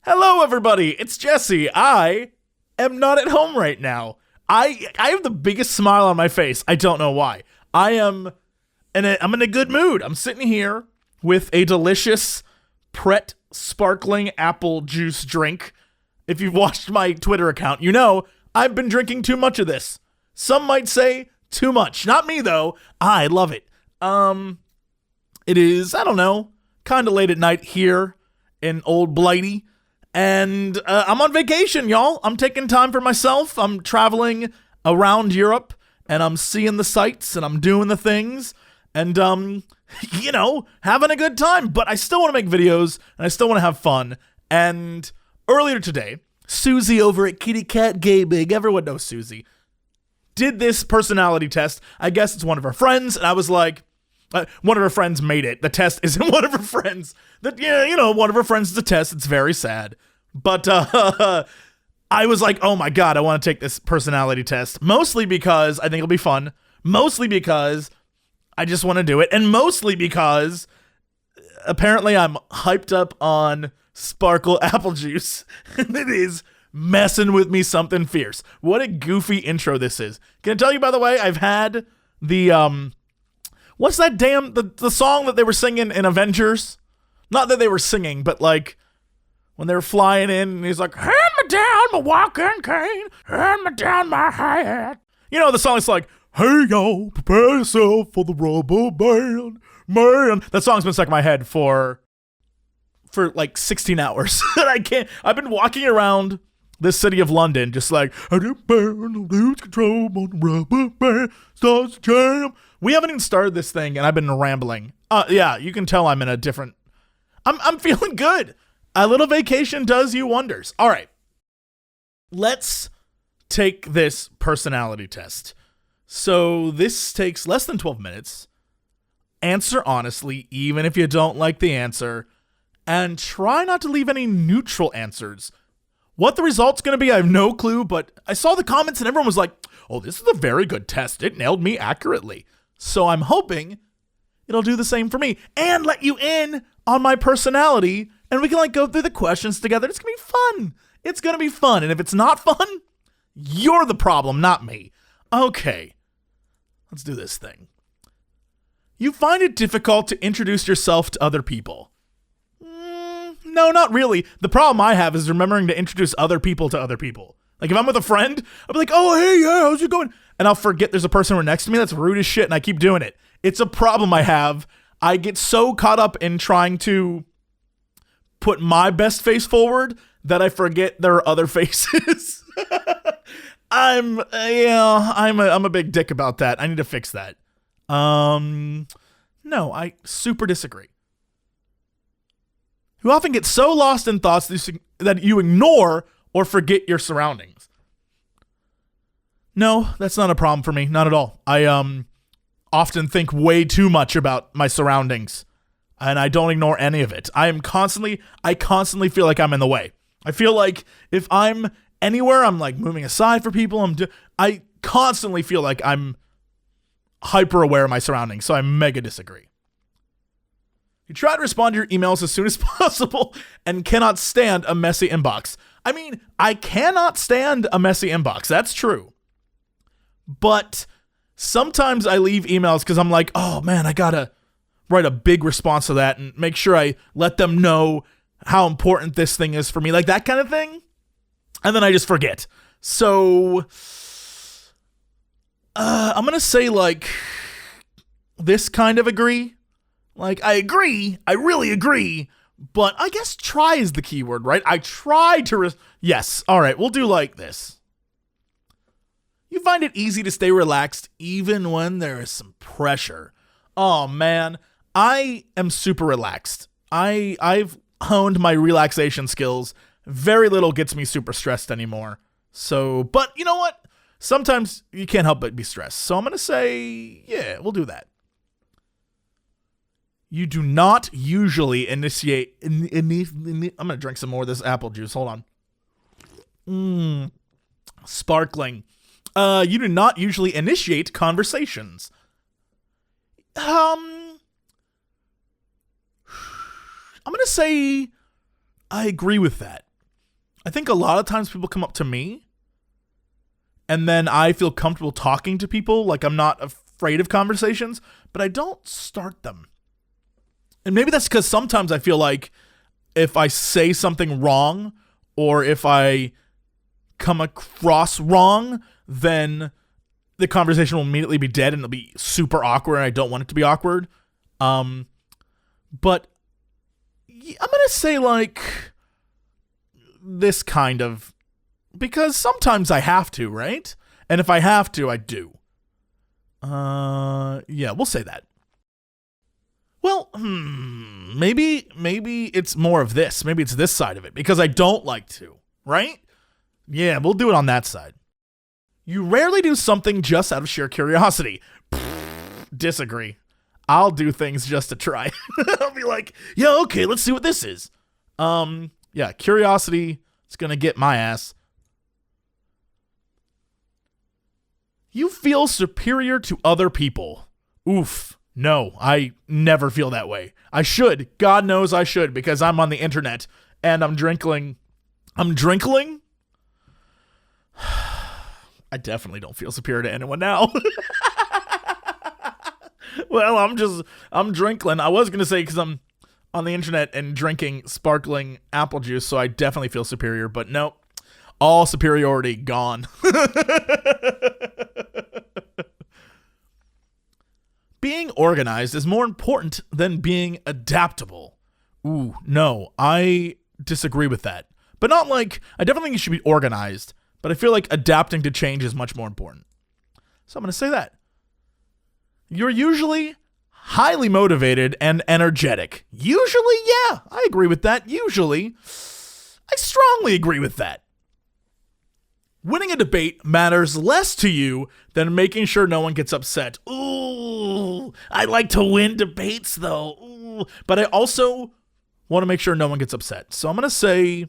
Hello, everybody. It's Jesse. I am not at home right now. I have the biggest smile on my face. I don't know why. I'm in a good mood. I'm sitting here with a delicious Pret sparkling apple juice drink. If you've watched my Twitter account, you know I've been drinking too much of this. Some might say too much. Not me, though. I love it. It is, I don't know, kind of late at night here in Old Blighty. And I'm on vacation, y'all. I'm taking time for myself. I'm traveling around Europe, and I'm seeing the sights, and I'm doing the things, and, having a good time. But I still want to make videos, and I still want to have fun. And earlier today, Susie over at Kitty Cat Gaming, everyone knows Susie, did this personality test. I guess it's one of her friends, and I was like, one of her friends made it. The test isn't one of her friends. One of her friends is a test. It's very sad. But I was like, oh my God, I want to take this personality test. Mostly because I think it'll be fun. Mostly because I just want to do it. And mostly because apparently I'm hyped up on sparkle apple juice. And it is messing with me something fierce. What a goofy intro this is. Can I tell you, by the way, I've had the, what's that the song that they were singing in Avengers? Not that they were singing, but like when they were flying in and he's like, hand me down my walking cane, hand me down my hat. You know, the song is like, hey y'all, prepare yourself for the rubber band, man. That song's been stuck in my head for like 16 hours. I've been walking around this city of London just like, I didn't burn, lose control on the rubber band, starts to jam. We haven't even started this thing, and I've been rambling. Yeah, you can tell I'm in a different... I'm feeling good. A little vacation does you wonders. All right. Let's take this personality test. So this takes less than 12 minutes. Answer honestly, even if you don't like the answer. And try not to leave any neutral answers. What the result's going to be, I have no clue, but I saw the comments and everyone was like, oh, this is a very good test. It nailed me accurately. So I'm hoping it'll do the same for me and let you in on my personality, and we can go through the questions together. It's going to be fun. It's going to be fun. And if it's not fun, you're the problem, not me. Okay, let's do this thing. You find it difficult to introduce yourself to other people? No, not really. The problem I have is remembering to introduce other people to other people. Like if I'm with a friend, I'll be like, oh, hey, yeah, how's it going? And I'll forget there's a person right next to me that's rude as shit, and I keep doing it. It's a problem I have. I get so caught up in trying to put my best face forward that I forget there are other faces. I'm a big dick about that. I need to fix that. No, I super disagree. You often get so lost in thoughts that you ignore or forget your surroundings. No, that's not a problem for me. Not at all. I often think way too much about my surroundings, and I don't ignore any of it. I constantly feel like I'm in the way. I feel like if I'm anywhere, I'm like moving aside for people. I constantly feel like I'm hyper aware of my surroundings, so I mega disagree. You try to respond to your emails as soon as possible and cannot stand a messy inbox. I mean, I cannot stand a messy inbox. That's true. But sometimes I leave emails because I'm like, oh man, I gotta write a big response to that and make sure I let them know how important this thing is for me, like that kind of thing. And then I just forget. So I'm gonna say like this kind of agree. Like I agree, I really agree, but I guess try is the key word, right? I try to yes, all right, we'll do like this. You find it easy to stay relaxed even when there is some pressure. Oh man, I am super relaxed. I've honed my relaxation skills. Very little gets me super stressed anymore. So, but you know what? Sometimes you can't help but be stressed. So I'm going to say, yeah, we'll do that. You do not usually initiate... I'm going to drink some more of this apple juice. Hold on. Sparkling. You do not usually initiate conversations. I'm going to say I agree with that. I think a lot of times people come up to me and then I feel comfortable talking to people. Like I'm not afraid of conversations, but I don't start them. And maybe that's because sometimes I feel like if I say something wrong or if I come across wrong, then the conversation will immediately be dead and it'll be super awkward and I don't want it to be awkward. But I'm going to say like this kind of, because sometimes I have to, right? And if I have to, I do. Yeah, we'll say that. Well, maybe it's more of this. Maybe it's this side of it because I don't like to, right? Yeah, we'll do it on that side. You rarely do something just out of sheer curiosity. Disagree. I'll do things just to try. I'll be like, yeah, okay, let's see what this is. Yeah, curiosity is going to get my ass. You feel superior to other people. Oof. No, I never feel that way. I should. God knows I should because I'm on the internet and I'm drinkling. I definitely don't feel superior to anyone now. Well, I'm drinking. I was going to say because I'm on the internet and drinking sparkling apple juice, so I definitely feel superior, but no, all superiority gone. Being organized is more important than being adaptable. Ooh, no, I disagree with that. But not like, I definitely think you should be organized, but I feel like adapting to change is much more important. So I'm going to say that. You're usually highly motivated and energetic. Usually, yeah, I agree with that. Usually, I strongly agree with that. Winning a debate matters less to you than making sure no one gets upset. Ooh, I like to win debates though. Ooh, but I also want to make sure no one gets upset. So I'm going to say,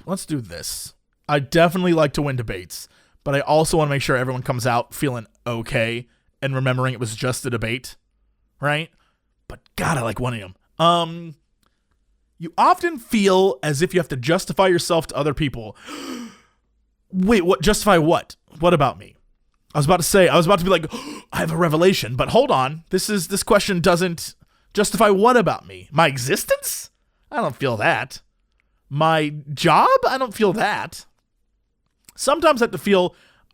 let's do this. I definitely like to win debates, but I also want to make sure everyone comes out feeling okay and remembering it was just a debate, right? But God, I like winning them. You often feel as if you have to justify yourself to other people. Wait, what? Justify what? What about me? I was about to be like, I have a revelation, but hold on. This question doesn't justify what about me? My existence? I don't feel that. My job? I don't feel that. Sometimes I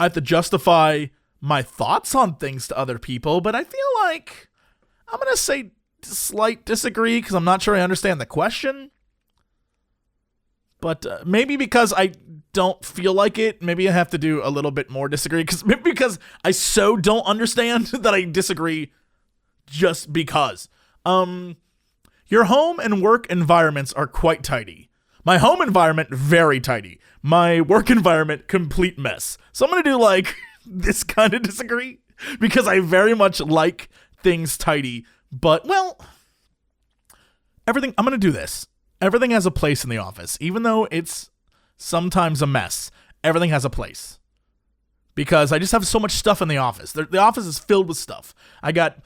have to justify my thoughts on things to other people, but I feel like I'm going to say slight disagree because I'm not sure I understand the question. But maybe because I don't feel like it, maybe I have to do a little bit more disagree because I so don't understand that I disagree just because. Your home and work environments are quite tidy. My home environment, very tidy. My work environment, complete mess. So I'm going to do like this kind of disagree because I very much like things tidy. But, well, I'm going to do this. Everything has a place in the office. Even though it's sometimes a mess, everything has a place. Because I just have so much stuff in the office. The office is filled with stuff. I got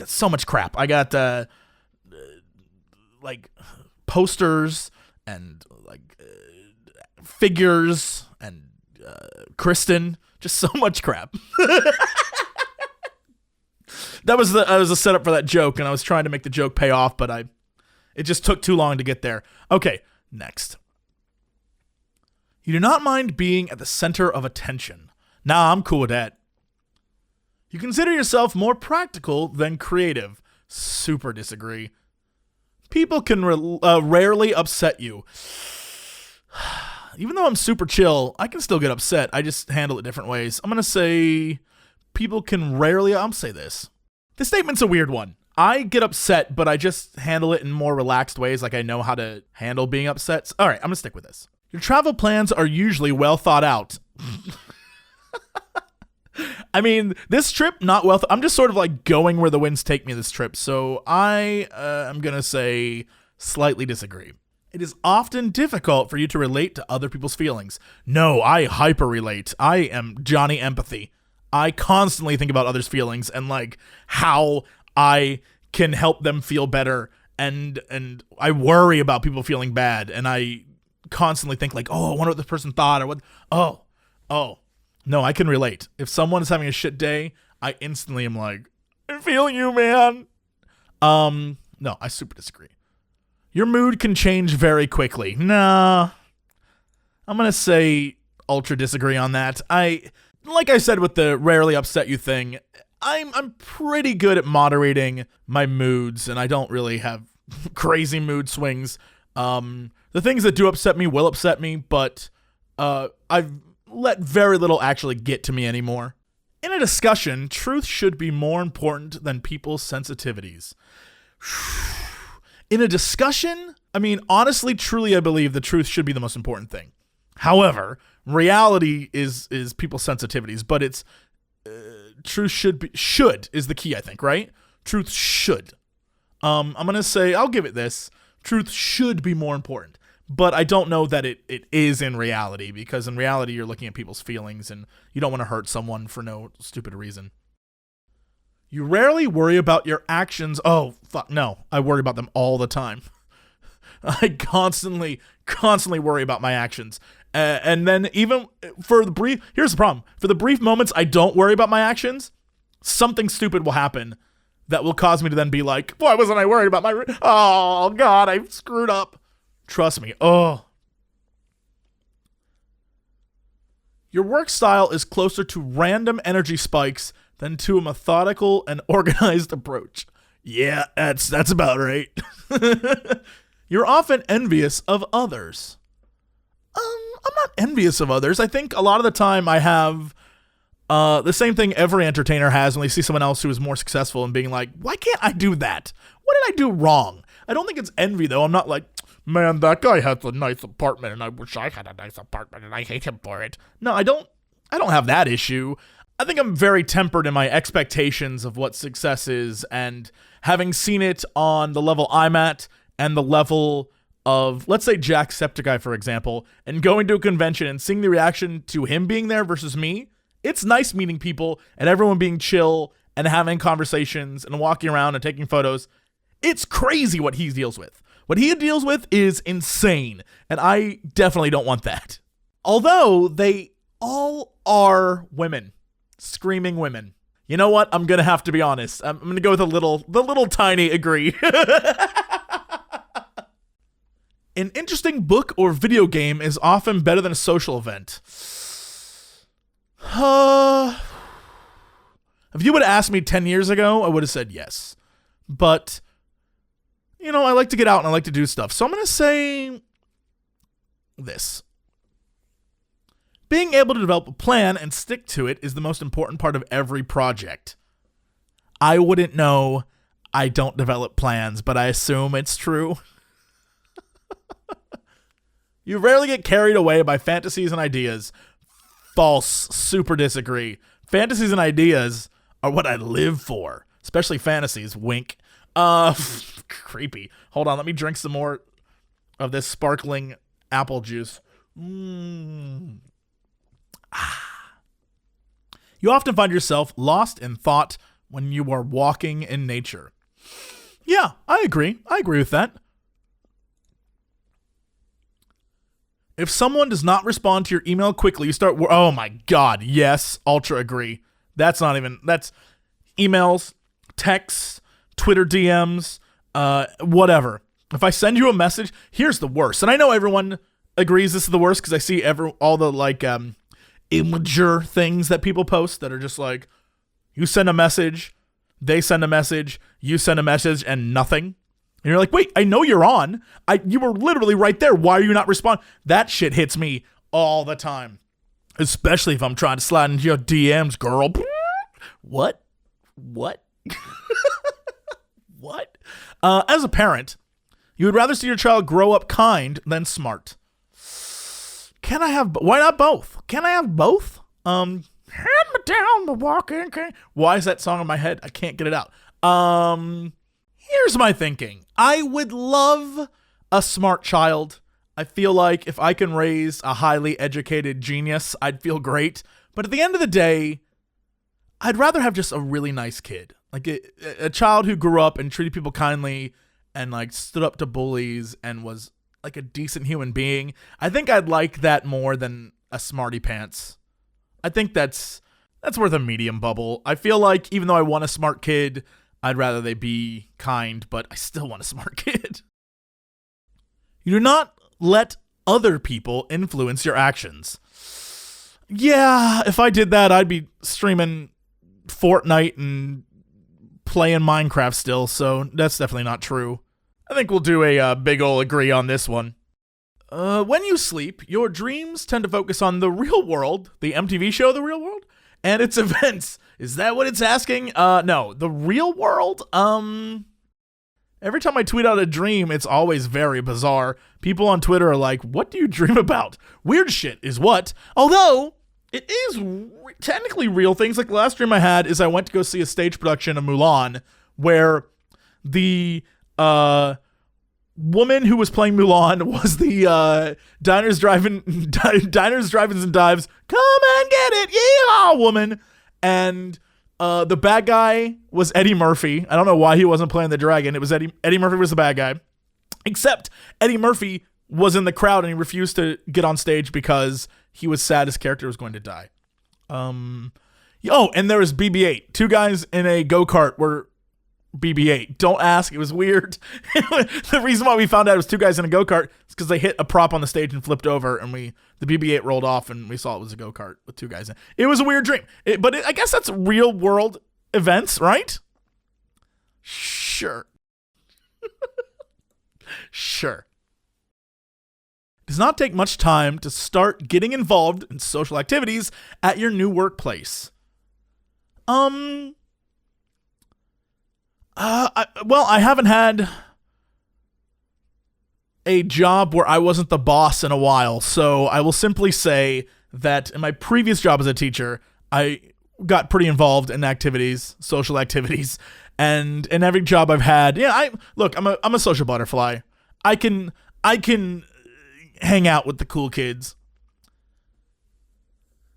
so much crap. I got, like, posters and, like, figures and Kristen. Just so much crap. That was a setup for that joke, and I was trying to make the joke pay off, but it just took too long to get there. Okay, next. You do not mind being at the center of attention. Nah, I'm cool with that. You consider yourself more practical than creative. Super disagree. People can rarely upset you. Even though I'm super chill, I can still get upset. I just handle it different ways. I'm going to say people can rarely... I'll say this. This statement's a weird one. I get upset, but I just handle it in more relaxed ways, like I know how to handle being upset. All right, I'm going to stick with this. Your travel plans are usually well thought out. I mean, this trip, not well I'm just sort of like going where the winds take me this trip, so I am going to say slightly disagree. It is often difficult for you to relate to other people's feelings. No, I hyper-relate. I am Johnny Empathy. I constantly think about others' feelings and like how I can help them feel better and I worry about people feeling bad, and I constantly think like, oh, I wonder what this person thought, or what. Oh, no, I can relate. If someone is having a shit day, I instantly am like, I feel you, man. No, I super disagree. Your mood can change very quickly. Nah, I'm gonna say ultra disagree on that. Like I said with the rarely upset you thing, I'm pretty good at moderating my moods, and I don't really have crazy mood swings. The things that do upset me will upset me, but I've let very little actually get to me anymore. In a discussion, truth should be more important than people's sensitivities. In a discussion, I mean, honestly, truly, I believe the truth should be the most important thing. However, reality is people's sensitivities, but it's truth should is the key, I think, right? Truth should. I'm going to say, I'll give it this. Truth should be more important. But I don't know that it is in reality, because in reality, you're looking at people's feelings, and you don't want to hurt someone for no stupid reason. You rarely worry about your actions. Oh, fuck, no. I worry about them all the time. I constantly worry about my actions. And then even for the brief, here's the problem. For the brief moments I don't worry about my actions, something stupid will happen that will cause me to then be like, why wasn't I worried about oh, God, I screwed up. Trust me. Oh. Your work style is closer to random energy spikes than to a methodical and organized approach. Yeah, that's about right. You're often envious of others. I'm not envious of others. I think a lot of the time I have the same thing every entertainer has when they see someone else who is more successful and being like, why can't I do that? What did I do wrong? I don't think it's envy, though. I'm not like, man, that guy has a nice apartment and I wish I had a nice apartment and I hate him for it. No, I don't have that issue. I think I'm very tempered in my expectations of what success is, and having seen it on the level I'm at and the level of, let's say, Jacksepticeye, for example, and going to a convention and seeing the reaction to him being there versus me, it's nice meeting people and everyone being chill and having conversations and walking around and taking photos. It's crazy what he deals with. What he deals with is insane, and I definitely don't want that. Although they all are women. Screaming women. You know what? I'm going to have to be honest. I'm going to go with the little tiny agree. An interesting book or video game is often better than a social event. If you would have asked me 10 years ago, I would have said yes. But, you know, I like to get out and I like to do stuff. So I'm going to say this. Being able to develop a plan and stick to it is the most important part of every project. I wouldn't know. I don't develop plans, but I assume it's true. You rarely get carried away by fantasies and ideas. False. Super disagree. Fantasies and ideas are what I live for. Especially fantasies. Wink. Creepy. Hold on. Let me drink some more of this sparkling apple juice. You often find yourself lost in thought when you are walking in nature. Yeah, I agree. I agree with that. If someone does not respond to your email quickly, you start, oh my God, yes, ultra agree. That's emails, texts, Twitter DMs, whatever. If I send you a message, here's the worst. And I know everyone agrees this is the worst because I see all the imager things that people post that are just like, you send a message, they send a message, you send a message, and nothing. And you're like, wait, I know you're on. You were literally right there. Why are you not responding? That shit hits me all the time. Especially if I'm trying to slide into your DMs, girl. What? What? As a parent, you would rather see your child grow up kind than smart. Why not both? Can I have both? Hand me down the walking cane. Why is that song in my head? I can't get it out. Here's my thinking. I would love a smart child. I feel like if I can raise a highly educated genius, I'd feel great. But at the end of the day, I'd rather have just a really nice kid. Like a child who grew up and treated people kindly and like stood up to bullies and was like a decent human being, I think I'd like that more than a smarty pants. I think that's worth a medium bubble. I feel like even though I want a smart kid, I'd rather they be kind, but I still want a smart kid. You do not let other people influence your actions. Yeah, if I did that, I'd be streaming Fortnite and playing Minecraft still, so that's definitely not true. I think we'll do a big ol' agree on this one. When you sleep, your dreams tend to focus on the real world, the MTV show The Real World, and its events. Is that what it's asking? No, the real world? Every time I tweet out a dream, it's always very bizarre. People on Twitter are like, what do you dream about? Weird shit is what? Although, it is technically real things. Like the last dream I had is I went to go see a stage production of Mulan, where the woman who was playing Mulan was the Diners, Drive-Ins, and Dives, come and get it, yeah, woman. And the bad guy was Eddie Murphy. I don't know why he wasn't playing the dragon. It was Eddie Murphy was the bad guy. Except Eddie Murphy was in the crowd and he refused to get on stage because he was sad his character was going to die. Oh, and there was BB-8. Two guys in a go-kart were BB-8. Don't ask. It was weird. The reason why we found out it was two guys in a go-kart is because they hit a prop on the stage and flipped over, and the BB-8 rolled off, and we saw it was a go-kart with two guys in it. It was a weird dream. But I guess that's real-world events, right? Sure. Sure. It does not take much time to start getting involved in social activities at your new workplace. I haven't had a job where I wasn't the boss in a while, so I will simply say that in my previous job as a teacher, I got pretty involved in activities, social activities, and in every job I've had, I'm a social butterfly. I can hang out with the cool kids.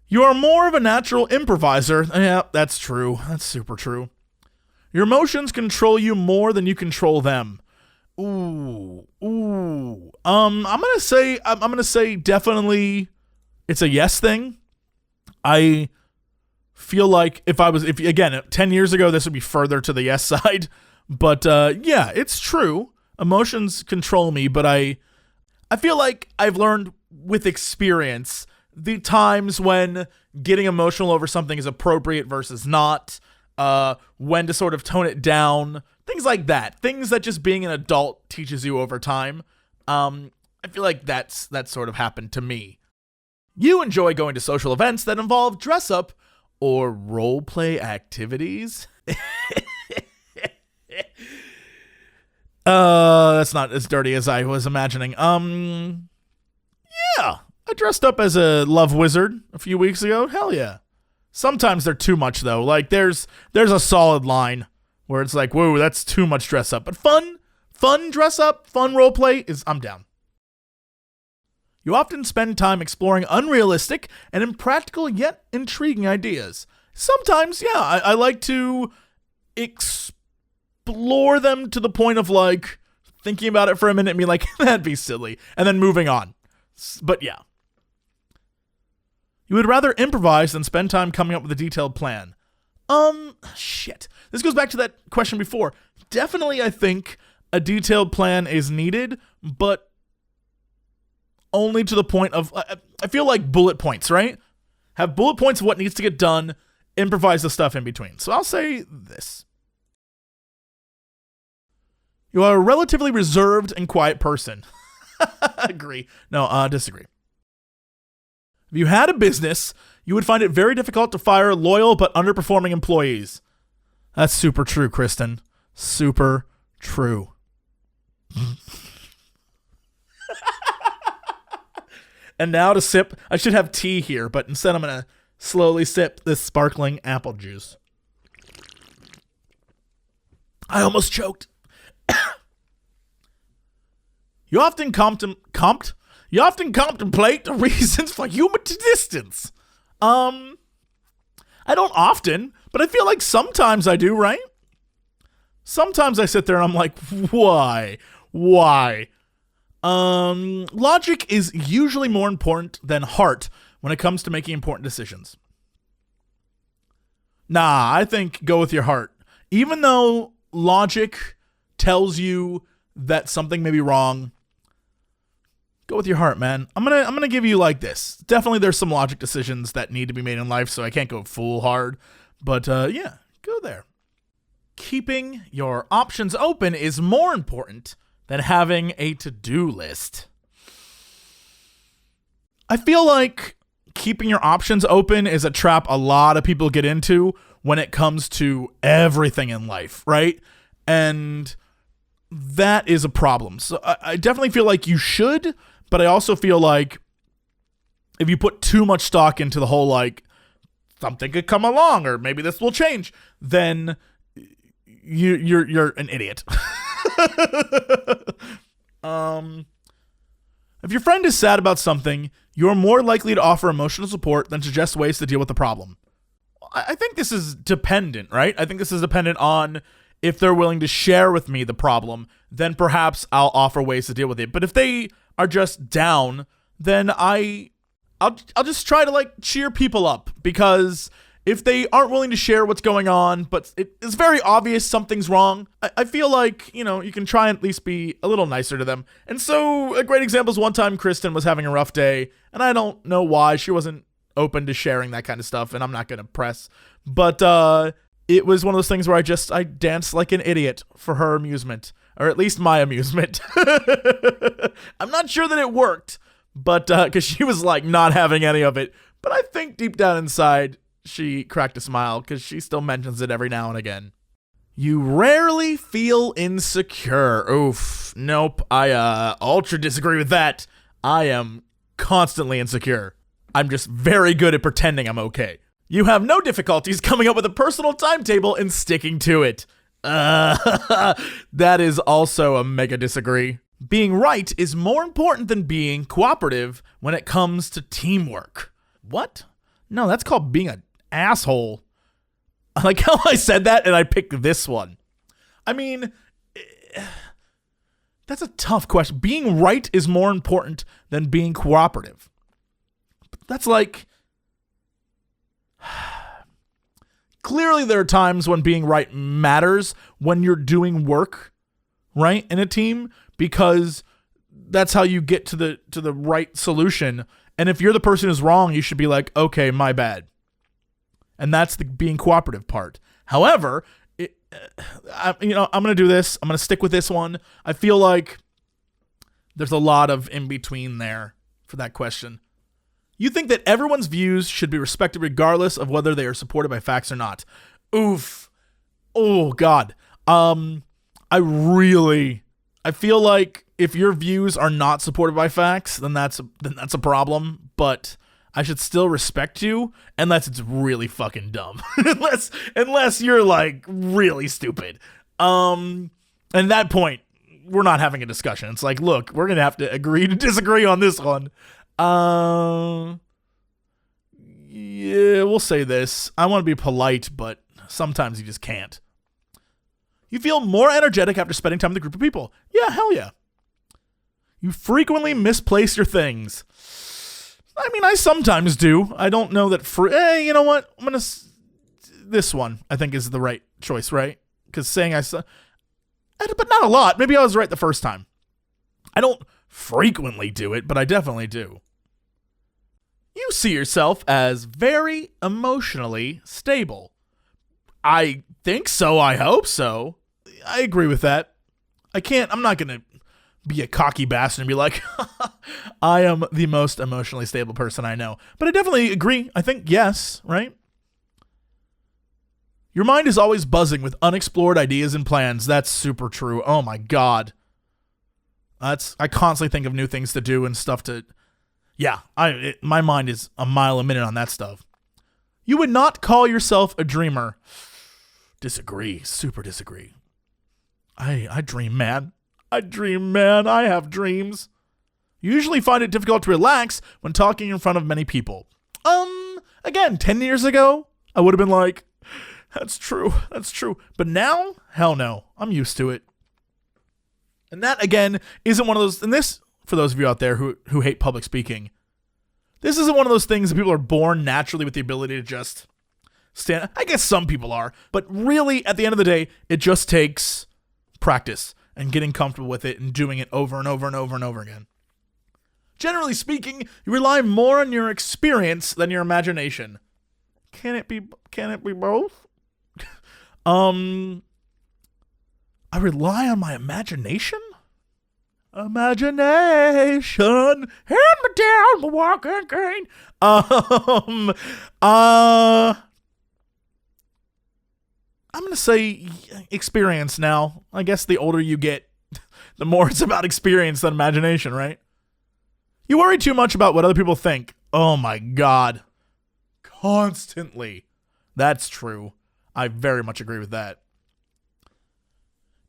You are more of a natural improviser. Yeah, that's true. That's super true. Your emotions control you more than you control them. I'm gonna say definitely it's a yes thing. I feel like if 10 years ago, this would be further to the yes side. But yeah, it's true. Emotions control me, but I feel like I've learned with experience the times when getting emotional over something is appropriate versus not, when to sort of tone it down, things like that. Things that just being an adult teaches you over time. I feel like that's sort of happened to me. You enjoy going to social events that involve dress up or role play activities. That's not as dirty as I was imagining. Yeah, I dressed up as a love wizard a few weeks ago. Hell yeah. Sometimes they're too much though. Like there's a solid line where it's like, whoa, that's too much dress up. But fun dress up, fun role play I'm down. You often spend time exploring unrealistic and impractical yet intriguing ideas. Sometimes, yeah, I like to explore them to the point of like thinking about it for a minute and be like, that'd be silly, and then moving on. But yeah. You would rather improvise than spend time coming up with a detailed plan. Shit. This goes back to that question before. Definitely, I think a detailed plan is needed, but only to the point of, I feel like bullet points, right? Have bullet points of what needs to get done, improvise the stuff in between. So I'll say this. You are a relatively reserved and quiet person. Agree. No, disagree. If you had a business, you would find it very difficult to fire loyal but underperforming employees. That's super true, Kristen. Super true. And now to sip. I should have tea here, but instead I'm going to slowly sip this sparkling apple juice. I almost choked. You often contemplate the reasons for human distance. I don't often, but I feel like sometimes I do, right? Sometimes I sit there and I'm like, why? Why? Logic is usually more important than heart when it comes to making important decisions. Nah, I think go with your heart. Even though logic tells you that something may be wrong, go with your heart, man. I'm gonna give you like this. Definitely there's some logic decisions that need to be made in life, so I can't go full hard. But yeah, go there. Keeping your options open is more important than having a to-do list. I feel like keeping your options open is a trap a lot of people get into when it comes to everything in life, right? And that is a problem. So I definitely feel like you should, but I also feel like if you put too much stock into the whole, like, something could come along or maybe this will change, then you're an idiot. If your friend is sad about something, you're more likely to offer emotional support than suggest ways to deal with the problem. I think this is dependent, right? I think this is dependent on if they're willing to share with me the problem, then perhaps I'll offer ways to deal with it. But if they are just down, then I'll just try to, like, cheer people up, because if they aren't willing to share what's going on, but it's very obvious something's wrong, I feel like, you can try and at least be a little nicer to them. And so a great example is one time Kristen was having a rough day, and I don't know why she wasn't open to sharing that kind of stuff, and I'm not going to press. But it was one of those things where I danced like an idiot for her amusement, or at least my amusement. I'm not sure that it worked, but because she was, like, not having any of it. But I think deep down inside, she cracked a smile, because she still mentions it every now and again. You rarely feel insecure. Oof. Nope. I ultra disagree with that. I am constantly insecure. I'm just very good at pretending I'm okay. You have no difficulties coming up with a personal timetable and sticking to it. That is also a mega disagree. Being right is more important than being cooperative when it comes to teamwork. What? No, that's called being an asshole. I like how I said that and I picked this one. I mean, that's a tough question. Being right is more important than being cooperative. That's like... Clearly there are times when being right matters when you're doing work, right, in a team, because that's how you get to the right solution. And if you're the person who's wrong, you should be like, okay, my bad. And that's the being cooperative part. However, I'm going to do this. I'm going to stick with this one. I feel like there's a lot of in between there for that question. You think that everyone's views should be respected regardless of whether they are supported by facts or not. Oof. Oh, God. I feel like if your views are not supported by facts, then that's a problem, but I should still respect you unless it's really fucking dumb. unless you're, like, really stupid. At that point, we're not having a discussion. It's like, look, we're going to have to agree to disagree on this one. Yeah, we'll say this. I want to be polite, but sometimes you just can't. You feel more energetic after spending time with a group of people. Yeah, hell yeah. You frequently misplace your things. I mean, I sometimes do. I don't know that you know what? This one, I think, is the right choice, right? Because saying but not a lot. Maybe I was right the first time. I don't frequently do it, but I definitely do. You see yourself as very emotionally stable. I think so. I hope so. I agree with that. I'm not going to be a cocky bastard and be like, I am the most emotionally stable person I know. But I definitely agree. I think yes, right? Your mind is always buzzing with unexplored ideas and plans. That's super true. Oh my God. I constantly think of new things to do and stuff to... Yeah, my mind is a mile a minute on that stuff. You would not call yourself a dreamer. Disagree. Super disagree. I dream, man. I have dreams. You usually find it difficult to relax when talking in front of many people. Again, 10 years ago, I would have been like, That's true. That's true. But now, hell no. I'm used to it. And that, again, isn't one of those... And this, for those of you out there who hate public speaking, this isn't one of those things that people are born naturally with the ability to just stand... I guess some people are. But really, at the end of the day, it just takes practice and getting comfortable with it and doing it over and over and over and over again. Generally speaking, you rely more on your experience than your imagination. Can it be both? I rely on my imagination? Imagination, hand me down my walking cane. I'm gonna say experience now. I guess the older you get, the more it's about experience than imagination, right? You worry too much about what other people think. Oh my God. Constantly. That's true. I very much agree with that.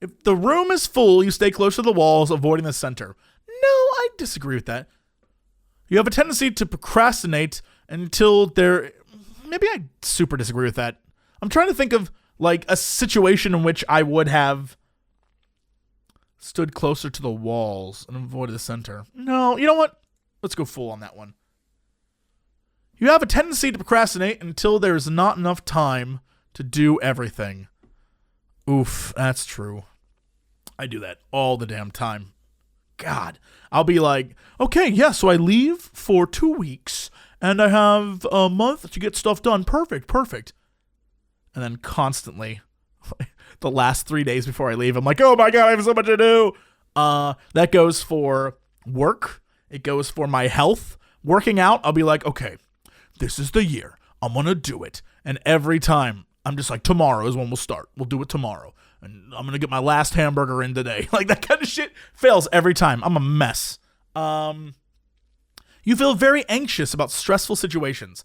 If the room is full, you stay close to the walls, avoiding the center. No, I disagree with that. You have a tendency to procrastinate until there... Maybe I super disagree with that. I'm trying to think of like a situation in which I would have stood closer to the walls and avoided the center. No, you know what? Let's go full on that one. You have a tendency to procrastinate until there's not enough time to do everything. Oof, that's true. I do that all the damn time. God, I'll be like, okay, yeah, so I leave for 2 weeks, and I have a month to get stuff done. Perfect. And then constantly, the last 3 days before I leave, I'm like, oh my God, I have so much to do. That goes for work. It goes for my health. Working out, I'll be like, okay, this is the year. I'm going to do it. And every time, I'm just like, tomorrow is when we'll start. We'll do it tomorrow. And I'm going to get my last hamburger in today. Like, that kind of shit fails every time. I'm a mess. You feel very anxious about stressful situations.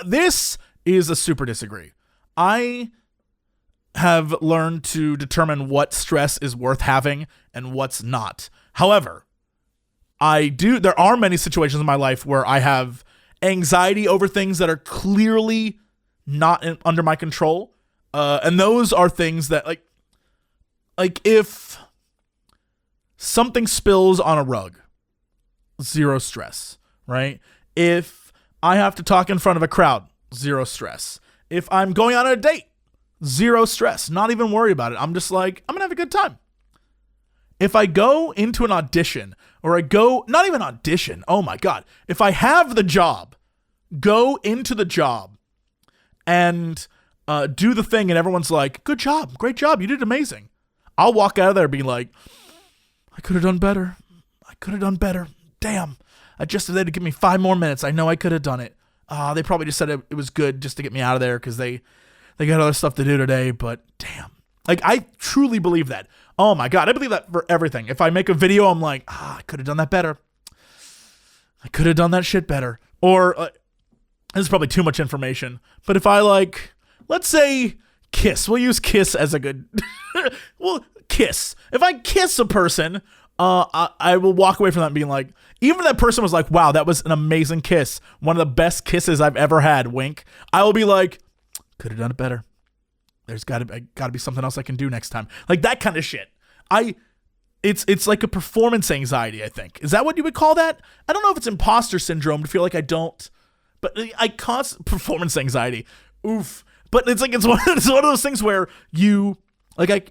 This is a super disagree. I have learned to determine what stress is worth having and what's not. However, there are many situations in my life where I have anxiety over things that are clearly not under my control. And those are things that like if something spills on a rug, zero stress, right? If I have to talk in front of a crowd, zero stress. If I'm going on a date, zero stress, not even worry about it. I'm just like, I'm gonna have a good time. If I go into an audition or not even audition, oh my God. If I have the job, go into the job and do the thing and everyone's like, good job, great job, you did amazing. I'll walk out of there being like, I could have done better. Damn. I just said they'd give me 5 more minutes. I know I could have done it. They probably just said it was good just to get me out of there because they got other stuff to do today, but damn. Like, I truly believe that. Oh my God, I believe that for everything. If I make a video, I'm like, I could have done that better. I could have done that shit better. Or, this is probably too much information, but if I let's say kiss. We'll use kiss as a good... kiss. If I kiss a person, I will walk away from that being like, even if that person was like, wow, that was an amazing kiss. One of the best kisses I've ever had, wink. I will be like, could have done it better. There's gotta be something else I can do next time. Like that kind of shit. It's like a performance anxiety, I think. Is that what you would call that? I don't know if it's imposter syndrome to feel like I don't, but I cause performance anxiety. Oof. But it's one of those things where you,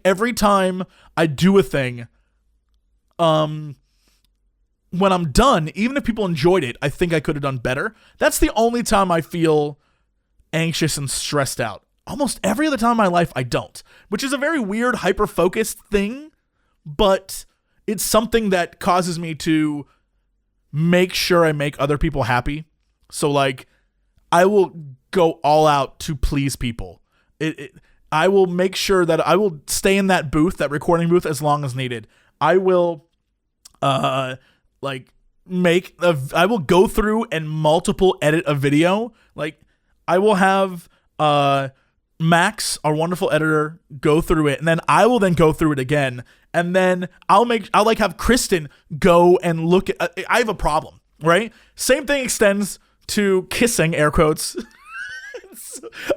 every time I do a thing, when I'm done, even if people enjoyed it, I think I could have done better. That's the only time I feel anxious and stressed out. Almost every other time in my life, I don't, which is a very weird, hyper-focused thing, but it's something that causes me to make sure I make other people happy. So, I will go all out to please people. I will make sure that I will stay in that recording booth as long as needed. I will, I will go through and multiple edit a video. I will have, Max, our wonderful editor, go through it, and then I will then go through it again, and then I'll have Kristen go and look at. I have a problem, right? Same thing extends to kissing, air quotes.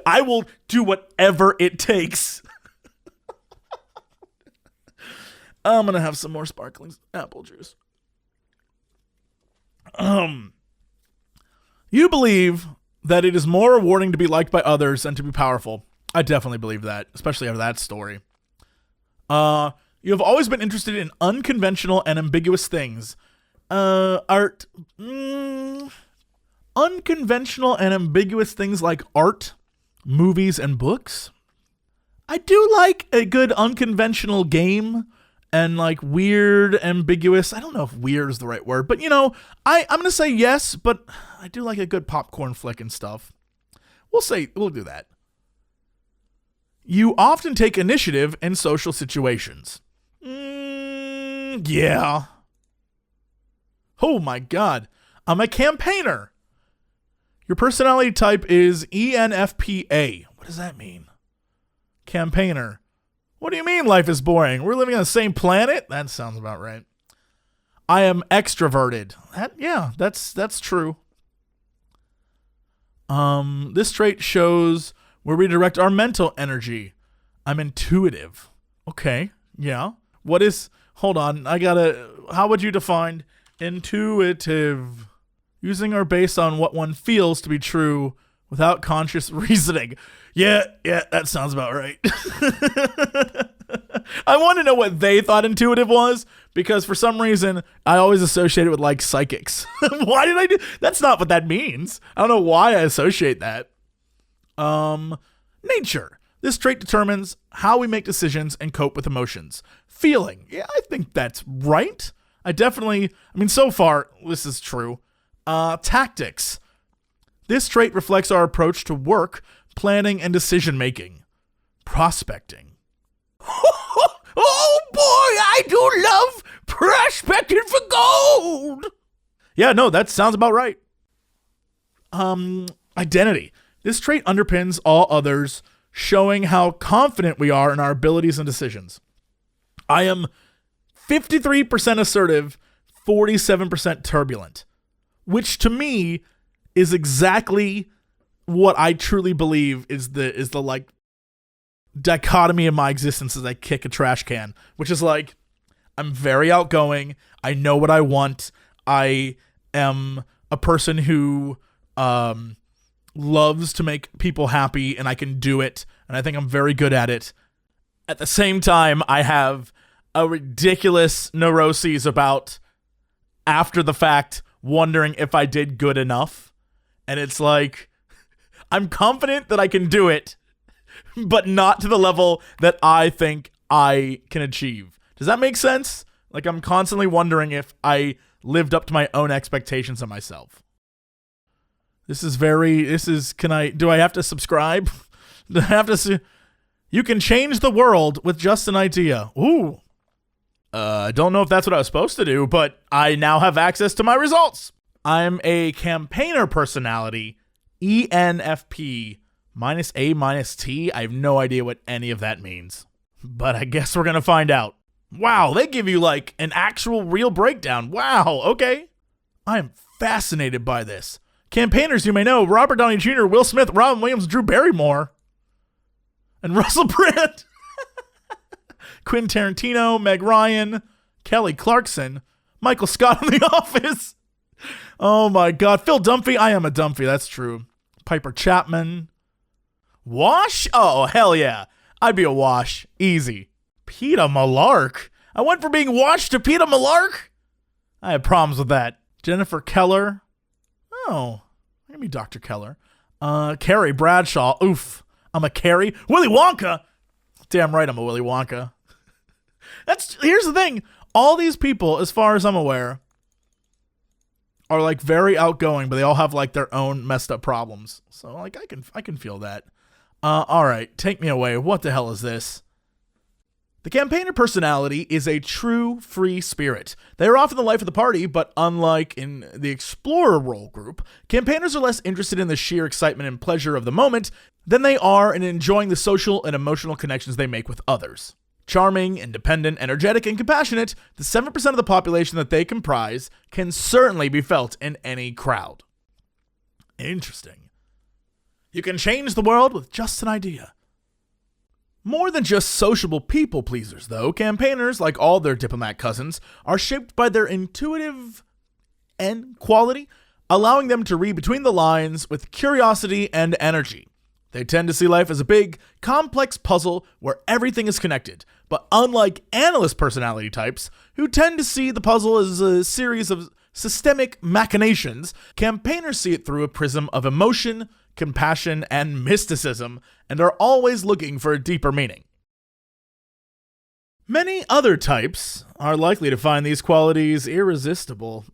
I will do whatever it takes. I'm going to have some more sparkling apple juice. You believe that it is more rewarding to be liked by others than to be powerful. I definitely believe that, especially after that story. You have always been interested in unconventional and ambiguous things. Art. Unconventional and ambiguous things like art, movies, and books. I do like a good unconventional game and like weird, ambiguous. I don't know if weird is the right word, but I'm going to say yes, but I do like a good popcorn flick and stuff. We'll do that. You often take initiative in social situations. Yeah. Oh my God. I'm a campaigner. Your personality type is ENFPA. What does that mean? Campaigner. What do you mean life is boring? We're living on the same planet? That sounds about right. I am extroverted. That's true. This trait shows where we direct our mental energy. I'm intuitive. Okay, yeah. Hold on, how would you define intuitive? Using or based on what one feels to be true without conscious reasoning. Yeah, that sounds about right. I want to know what they thought intuitive was, because for some reason, I always associate it with like psychics. Why did I do? That's not what that means. I don't know why I associate that. Nature. This trait determines how we make decisions and cope with emotions. Feeling. Yeah, I think that's right. So far, this is true. Tactics. This trait reflects our approach to work, planning, and decision-making. Prospecting. Oh boy, I do love prospecting for gold! Yeah, no, that sounds about right. Identity. This trait underpins all others, showing how confident we are in our abilities and decisions. I am 53% assertive, 47% turbulent, which to me is exactly what I truly believe is the like dichotomy of my existence as I kick a trash can, which is like, I'm very outgoing. I know what I want. I am a person who loves to make people happy, and I can do it, and I think I'm very good at it. At the same time, I have a ridiculous neuroses about, after the fact, wondering if I did good enough. And it's like, I'm confident that I can do it, but not to the level that I think I can achieve. Does that make sense? Like, I'm constantly wondering if I lived up to my own expectations of myself. Do I have to subscribe? Do I have to you can change the world with just an idea. Ooh. I don't know if that's what I was supposed to do, but I now have access to my results. I'm a campaigner personality, ENFP -A-T. I have no idea what any of that means, but I guess we're going to find out. Wow, they give you like an actual real breakdown. Wow, okay. I am fascinated by this. Campaigners, you may know, Robert Downey Jr., Will Smith, Robin Williams, Drew Barrymore, and Russell Brand. Quentin Tarantino, Meg Ryan, Kelly Clarkson, Michael Scott in The Office. Oh my God. Phil Dunphy. I am a Dunphy. That's true. Piper Chapman. Wash? Oh, hell yeah. I'd be a Wash. Easy. Peter Malark. I went from being Wash to Peter Malark? I had problems with that. Jennifer Keller. Oh, I'm going to be Dr. Keller. Carrie Bradshaw. Oof. I'm a Carrie. Willy Wonka. Damn right I'm a Willy Wonka. Here's the thing. All these people, as far as I'm aware, are like very outgoing, but they all have like their own messed up problems. So like I can feel that. All right, take me away. What the hell is this? The campaigner personality is a true free spirit. They are often the life of the party, but unlike in the explorer role group, campaigners are less interested in the sheer excitement and pleasure of the moment than they are in enjoying the social and emotional connections they make with others. Charming, independent, energetic, and compassionate, the 7% of the population that they comprise can certainly be felt in any crowd. Interesting. You can change the world with just an idea. More than just sociable people pleasers, though, campaigners, like all their diplomat cousins, are shaped by their intuitive quality, allowing them to read between the lines with curiosity and energy. They tend to see life as a big, complex puzzle where everything is connected, but unlike analyst personality types, who tend to see the puzzle as a series of systemic machinations, campaigners see it through a prism of emotion, compassion, and mysticism, and are always looking for a deeper meaning. Many other types are likely to find these qualities irresistible.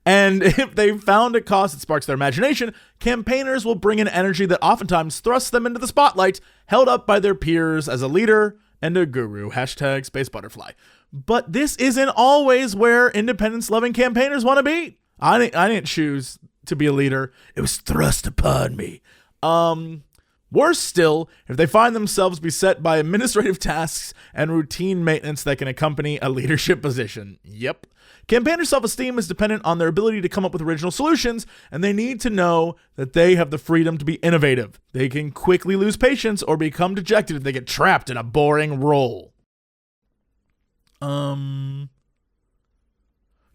And if they've found a cause that sparks their imagination, campaigners will bring an energy that oftentimes thrusts them into the spotlight, held up by their peers as a leader and a guru. Hashtag Space Butterfly. But this isn't always where independence-loving campaigners want to be. I didn't choose to be a leader. It was thrust upon me. Worse still, if they find themselves beset by administrative tasks and routine maintenance that can accompany a leadership position. Yep. Campaigners' self-esteem is dependent on their ability to come up with original solutions, and they need to know that they have the freedom to be innovative. They can quickly lose patience or become dejected if they get trapped in a boring role.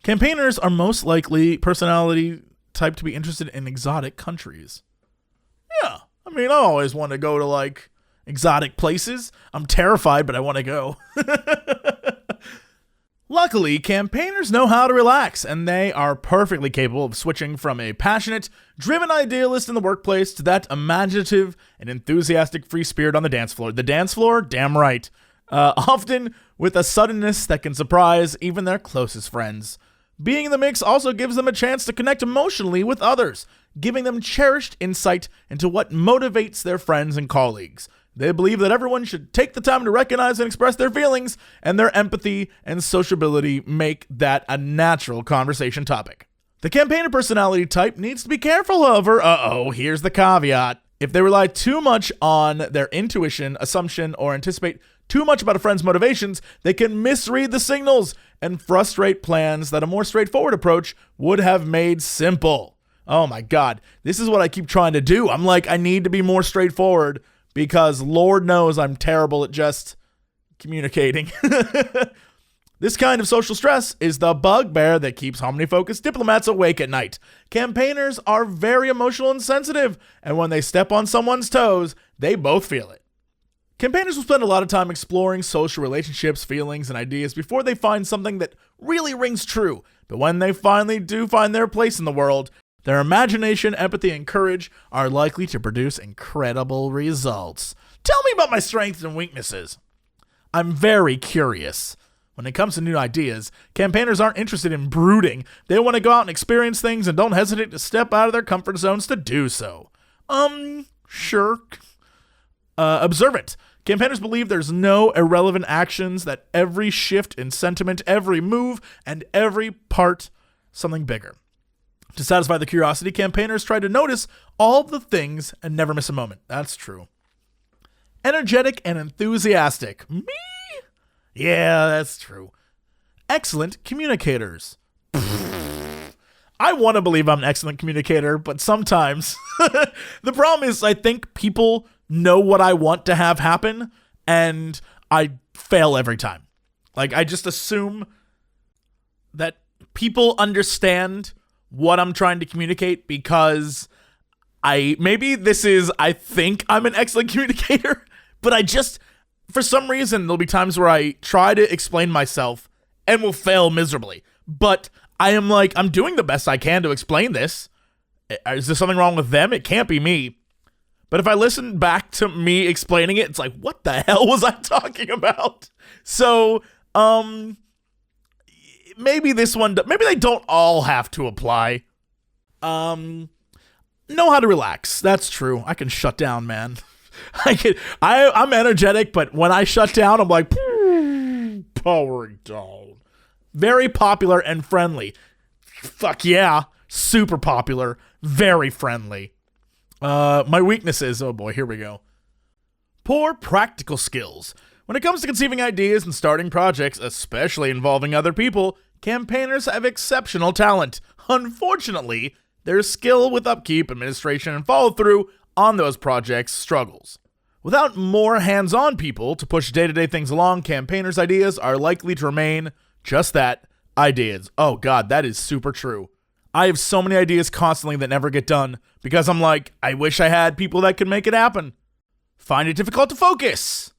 Campaigners are most likely personality type to be interested in exotic countries. Yeah, I mean, I always want to go to, like, exotic places. I'm terrified, but I want to go. Luckily, campaigners know how to relax, and they are perfectly capable of switching from a passionate, driven idealist in the workplace to that imaginative and enthusiastic free spirit on the dance floor. The dance floor? Damn right. Often with a suddenness that can surprise even their closest friends. Being in the mix also gives them a chance to connect emotionally with others, giving them cherished insight into what motivates their friends and colleagues. They believe that everyone should take the time to recognize and express their feelings, and their empathy and sociability make that a natural conversation topic. The campaigner personality type needs to be careful, however. Here's the caveat. If they rely too much on their intuition, assumption, or anticipate too much about a friend's motivations, they can misread the signals and frustrate plans that a more straightforward approach would have made simple. Oh my God, this is what I keep trying to do. I'm like, I need to be more straightforward, because Lord knows I'm terrible at just communicating. This kind of social stress is the bugbear that keeps harmony-focused diplomats awake at night. Campaigners are very emotional and sensitive, and when they step on someone's toes, they both feel it. Campaigners will spend a lot of time exploring social relationships, feelings, and ideas before they find something that really rings true. But when they finally do find their place in the world, their imagination, empathy, and courage are likely to produce incredible results. Tell me about my strengths and weaknesses. I'm very curious. When it comes to new ideas, campaigners aren't interested in brooding. They want to go out and experience things and don't hesitate to step out of their comfort zones to do so. Sure. Observant. Campaigners believe there's no irrelevant actions, that every shift in sentiment, every move, and every part, something bigger. To satisfy the curiosity, campaigners try to notice all the things and never miss a moment. That's true. Energetic and enthusiastic. Me? Yeah, that's true. Excellent communicators. I want to believe I'm an excellent communicator, but sometimes the problem is I think people know what I want to have happen, and I fail every time. Like, I just assume that people understand what I'm trying to communicate because I think I'm an excellent communicator, but I just, for some reason, there'll be times where I try to explain myself and will fail miserably. But I am like, I'm doing the best I can to explain this. Is there something wrong with them? It can't be me. But if I listen back to me explaining it, it's like, what the hell was I talking about? So, maybe they don't all have to apply. Know how to relax. That's true. I can shut down, man. I'm energetic, but when I shut down, I'm like, powering down. Very popular and friendly. Fuck yeah. Super popular. Very friendly. My weaknesses. Oh boy, here we go. Poor practical skills. When it comes to conceiving ideas and starting projects, especially involving other people, campaigners have exceptional talent. Unfortunately, Their skill with upkeep, administration, and follow-through on those projects struggles. Without more hands-on people to push day-to-day things along, campaigners' ideas are likely to remain just that, ideas. Oh god, that is super true. I have so many ideas constantly that never get done because I'm like, I wish I had people that could make it happen. Find it difficult to focus.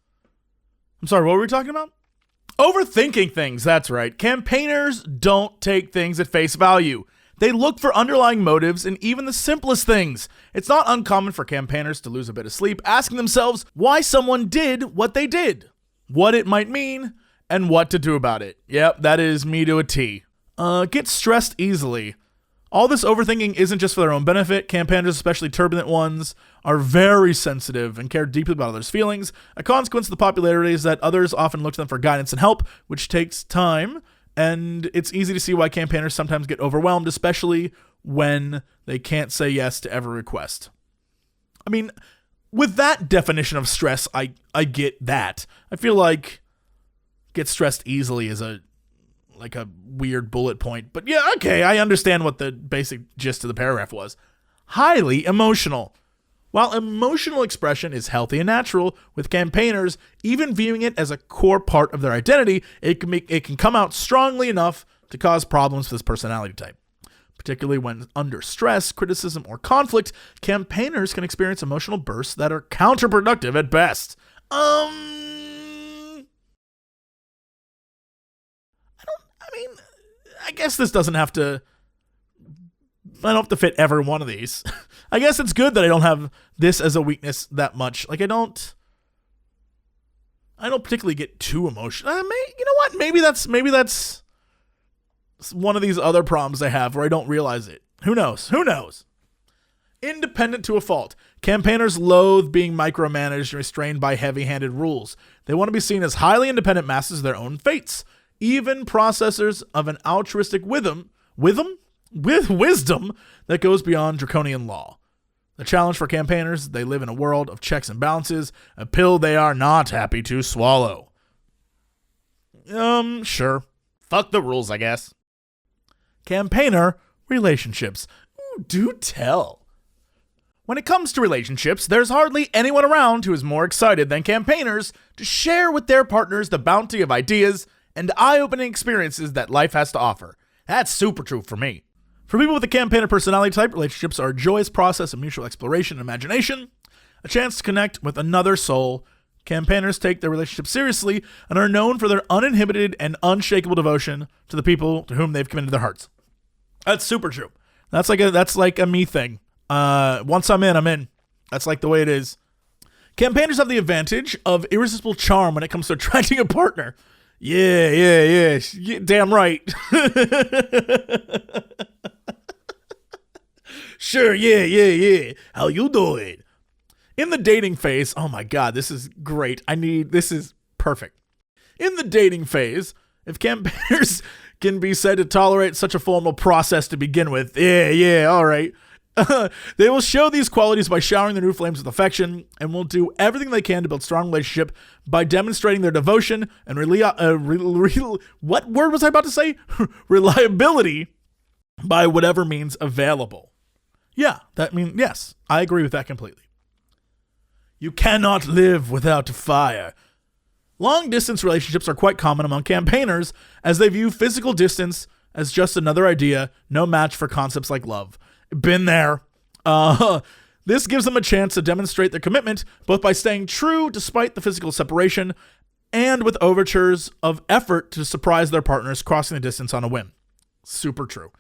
I'm sorry, what were we talking about? Overthinking things, that's right. Campaigners don't take things at face value. They look for underlying motives in even the simplest things. It's not uncommon for campaigners to lose a bit of sleep asking themselves why someone did what they did, what it might mean, and what to do about it. Yep, that is me to a T. Get stressed easily. All this overthinking isn't just for their own benefit. Campaigners, especially turbulent ones, are very sensitive and care deeply about others' feelings. A consequence of the popularity is that others often look to them for guidance and help, which takes time. And it's easy to see why campaigners sometimes get overwhelmed, especially when they can't say yes to every request. I mean, with that definition of stress, I get that. I feel like get stressed easily is a weird bullet point. But yeah, okay, I understand what the basic gist of the paragraph was. Highly emotional. While emotional expression is healthy and natural, with campaigners even viewing it as a core part of their identity, it can come out strongly enough to cause problems for this personality type. Particularly when under stress, criticism, or conflict, campaigners can experience emotional bursts that are counterproductive at best. I guess this doesn't have to... I don't have to fit every one of these. I guess it's good that I don't have this as a weakness that much. Like, I don't particularly get too emotional. You know what? Maybe that's one of these other problems I have where I don't realize it. Who knows? Independent to a fault. Campaigners loathe being micromanaged and restrained by heavy-handed rules. They want to be seen as highly independent masters of their own fates. Even processors of an altruistic wisdom that goes beyond draconian law. The challenge for campaigners, they live in a world of checks and balances, a pill they are not happy to swallow. Sure. Fuck the rules, I guess. Campaigner relationships. Ooh, do tell. When it comes to relationships, there's hardly anyone around who is more excited than campaigners to share with their partners the bounty of ideas and eye-opening experiences that life has to offer. That's super true for me. For people with a campaigner personality type, relationships are a joyous process of mutual exploration and imagination, a chance to connect with another soul. Campaigners take their relationships seriously and are known for their uninhibited and unshakable devotion to the people to whom they've committed their hearts. That's super true. That's like a me thing. Once I'm in, I'm in. That's like the way it is. Campaigners have the advantage of irresistible charm when it comes to attracting a partner. Yeah. Damn right. Sure, yeah. How you doing? In the dating phase, oh my god, this is great. This is perfect. In the dating phase, if campaigners can be said to tolerate such a formal process to begin with, yeah, all right. They will show these qualities by showering their new flames with affection and will do everything they can to build a strong relationship by demonstrating their devotion and what word was I about to say? Reliability by whatever means available. Yeah, yes, I agree with that completely. You cannot live without fire. Long-distance relationships are quite common among campaigners as they view physical distance as just another idea, no match for concepts like love. Been there. This gives them a chance to demonstrate their commitment, both by staying true despite the physical separation and with overtures of effort to surprise their partners crossing the distance on a whim. Super true.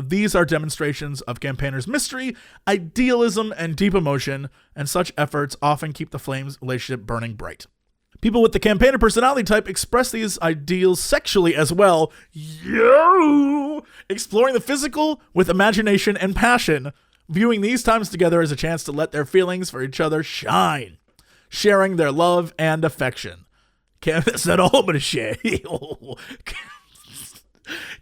These are demonstrations of campaigners' mystery, idealism, and deep emotion, and such efforts often keep the flames relationship burning bright. People with the campaigner personality type express these ideals sexually as well. Exploring the physical with imagination and passion, viewing these times together as a chance to let their feelings for each other shine, sharing their love and affection. That's not all but a share.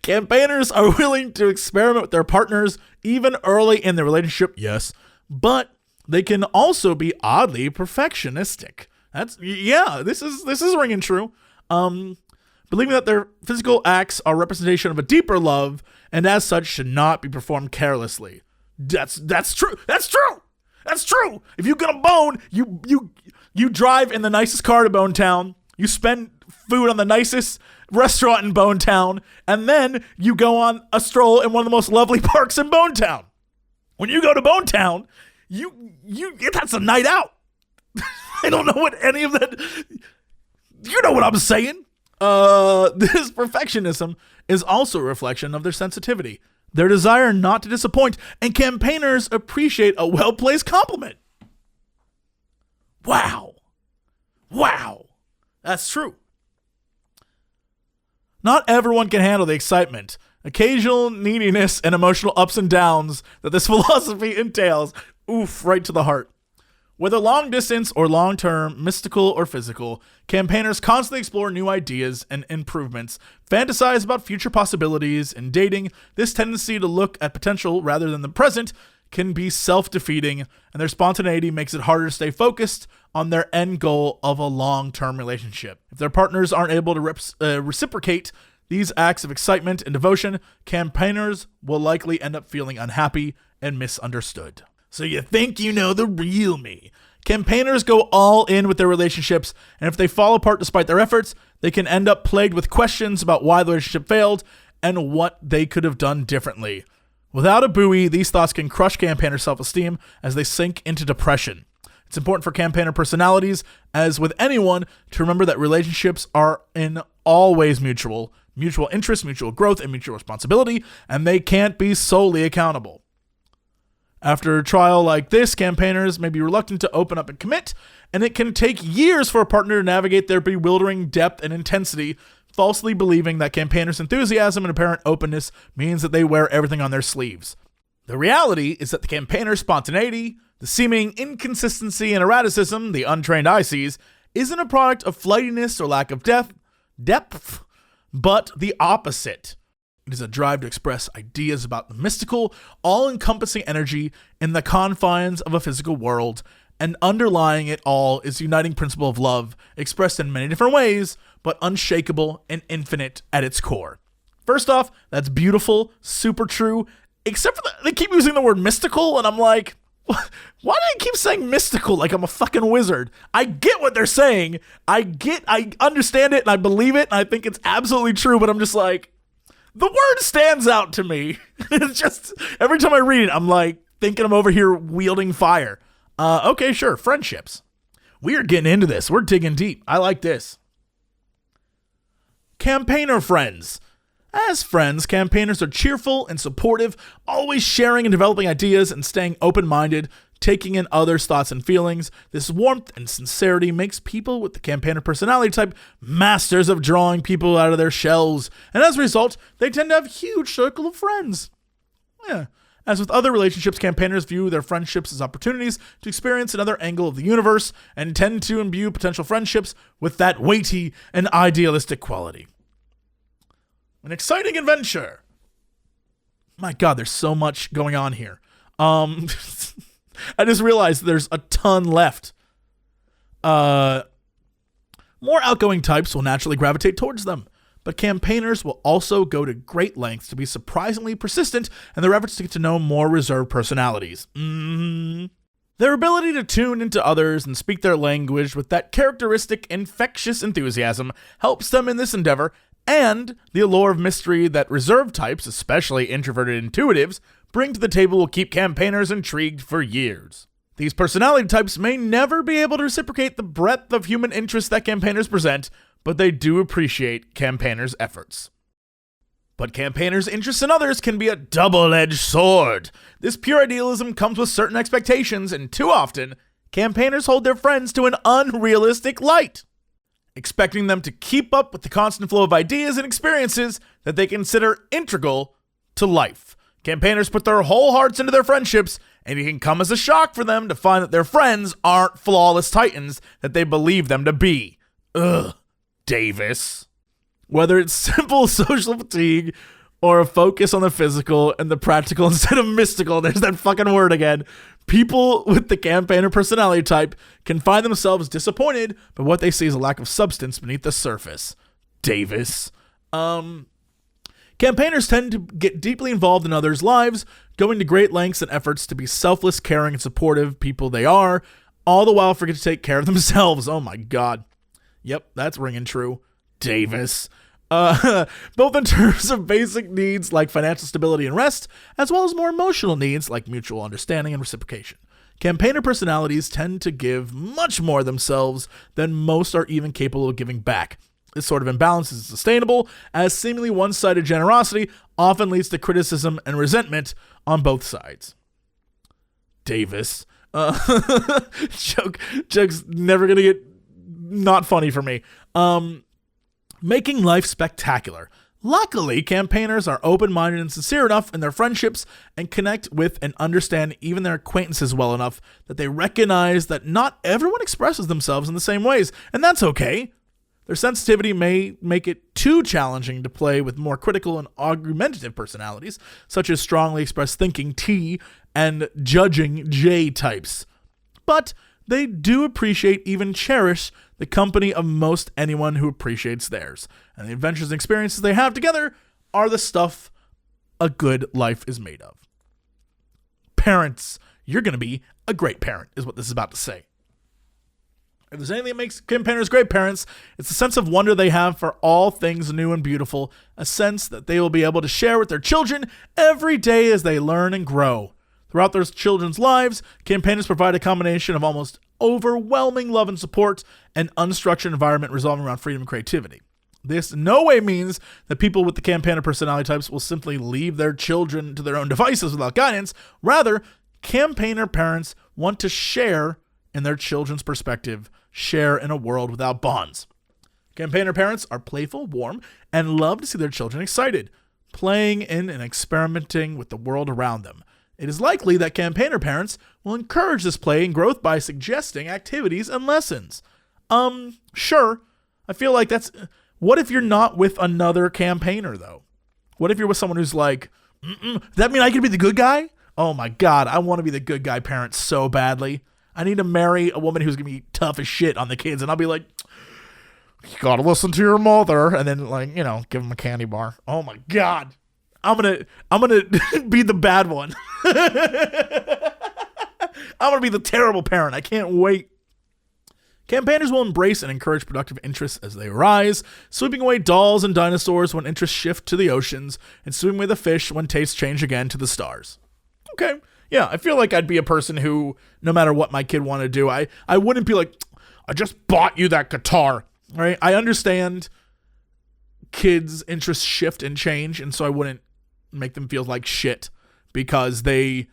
Campaigners are willing to experiment with their partners even early in the relationship, yes, but they can also be oddly perfectionistic. This is ringing true. believing that their physical acts are a representation of a deeper love and as such should not be performed carelessly. That's true. That's true. That's true. If you get a bone, you drive in the nicest car to Bone Town, you spend food on the nicest restaurant in Bone Town, and then you go on a stroll in one of the most lovely parks in Bone Town. When you go to Bone Town, that's a night out. I don't know what any of that. You know what I'm saying? This perfectionism is also a reflection of their sensitivity, their desire not to disappoint, and campaigners appreciate a well-placed compliment. Wow. That's true. Not everyone can handle the excitement, occasional neediness, and emotional ups and downs that this philosophy entails. Oof, right to the heart. Whether long distance or long term, mystical or physical, campaigners constantly explore new ideas and improvements, fantasize about future possibilities. In dating, this tendency to look at potential rather than the present can be self-defeating, and their spontaneity makes it harder to stay focused on their end goal of a long-term relationship. If their partners aren't able to reciprocate these acts of excitement and devotion, campaigners will likely end up feeling unhappy and misunderstood. So you think you know the real me. Campaigners go all in with their relationships, and if they fall apart despite their efforts, they can end up plagued with questions about why the relationship failed and what they could have done differently. Without a buoy, these thoughts can crush campaigner self-esteem as they sink into depression. It's important for campaigner personalities, as with anyone, to remember that relationships are in all ways mutual interest, mutual growth, and mutual responsibility, and they can't be solely accountable. After a trial like this, campaigners may be reluctant to open up and commit, and it can take years for a partner to navigate their bewildering depth and intensity, falsely believing that campaigners' enthusiasm and apparent openness means that they wear everything on their sleeves. The reality is that the campaigner's spontaneity, the seeming inconsistency and erraticism the untrained eye sees, isn't a product of flightiness or lack of depth, but the opposite. It is a drive to express ideas about the mystical, all-encompassing energy in the confines of a physical world, and underlying it all is the uniting principle of love, expressed in many different ways, but unshakable and infinite at its core. First off, that's beautiful, super true, except for they keep using the word mystical, and I'm like, why do they keep saying mystical like I'm a fucking wizard? I get what they're saying. I understand it, and I believe it, and I think it's absolutely true, but I'm just like, the word stands out to me. It's just, every time I read it, I'm like, thinking I'm over here wielding fire. Okay, sure, friendships. We are getting into this. We're digging deep. I like this. Campaigner friends. As friends, campaigners are cheerful and supportive, always sharing and developing ideas and staying open-minded, taking in others' thoughts and feelings. This warmth and sincerity makes people with the campaigner personality type masters of drawing people out of their shells, and as a result, they tend to have a huge circle of friends. Yeah. As with other relationships, campaigners view their friendships as opportunities to experience another angle of the universe and tend to imbue potential friendships with that weighty and idealistic quality. An exciting adventure. My God, there's so much going on here. I just realized there's a ton left. More outgoing types will naturally gravitate towards them, but campaigners will also go to great lengths to be surprisingly persistent in their efforts to get to know more reserved personalities. Their ability to tune into others and speak their language with that characteristic infectious enthusiasm helps them in this endeavor, and the allure of mystery that reserved types, especially introverted intuitives, bring to the table will keep campaigners intrigued for years. These personality types may never be able to reciprocate the breadth of human interest that campaigners present, but they do appreciate campaigners' efforts. But campaigners' interests in others can be a double-edged sword. This pure idealism comes with certain expectations, and too often, campaigners hold their friends to an unrealistic light, expecting them to keep up with the constant flow of ideas and experiences that they consider integral to life. Campaigners put their whole hearts into their friendships, and it can come as a shock for them to find that their friends aren't flawless titans that they believe them to be. Ugh, Davis. Whether it's simple social fatigue or a focus on the physical and the practical instead of mystical, there's that fucking word again, people with the campaigner personality type can find themselves disappointed by what they see as a lack of substance beneath the surface. Davis. Campaigners tend to get deeply involved in others' lives, going to great lengths and efforts to be selfless, caring, and supportive people they are, all the while forget to take care of themselves. Oh my God. Yep, that's ringing true. Davis. Both in terms of basic needs like financial stability and rest, as well as more emotional needs like mutual understanding and reciprocation. Campaigner personalities tend to give much more themselves than most are even capable of giving back. This sort of imbalance is sustainable, as seemingly one-sided generosity often leads to criticism and resentment on both sides. Davis. Joke's never gonna get not funny for me. Making life spectacular. Luckily, campaigners are open-minded and sincere enough in their friendships and connect with and understand even their acquaintances well enough that they recognize that not everyone expresses themselves in the same ways, and that's okay. Their sensitivity may make it too challenging to play with more critical and argumentative personalities, such as strongly expressed thinking T and judging J types. But they do appreciate, even cherish, the company of most anyone who appreciates theirs. And the adventures and experiences they have together are the stuff a good life is made of. Parents, you're going to be a great parent, is what this is about to say. If there's anything that makes campaigners great parents, it's the sense of wonder they have for all things new and beautiful, a sense that they will be able to share with their children every day as they learn and grow. Throughout their children's lives, campaigners provide a combination of almost overwhelming love and support, an unstructured environment resolving around freedom and creativity. This in no way means that people with the campaigner personality types will simply leave their children to their own devices without guidance. Rather, campaigner parents want to share in their children's perspective, share in a world without bonds. Campaigner parents are playful, warm, and love to see their children excited, playing in and experimenting with the world around them. It is likely that campaigner parents will encourage this play and growth by suggesting activities and lessons. Sure. I feel like that's... What if you're not with another campaigner, though? What if you're with someone who's like, does that mean I can be the good guy? Oh my God, I want to be the good guy parent so badly. I need to marry a woman who's going to be tough as shit on the kids, and I'll be like, you gotta listen to your mother, and then, like, you know, give them a candy bar. Oh my God. I'm gonna be the bad one. I'm gonna be the terrible parent. I can't wait. Campaigners will embrace and encourage productive interests as they arise, sweeping away dolls and dinosaurs when interests shift to the oceans, and swimming with the fish when tastes change again to the stars. Okay, yeah, I feel like I'd be a person who, no matter what my kid wanted to do, I wouldn't be like, I just bought you that guitar, right? I understand kids' interests shift and change, and so I wouldn't make them feel like shit because they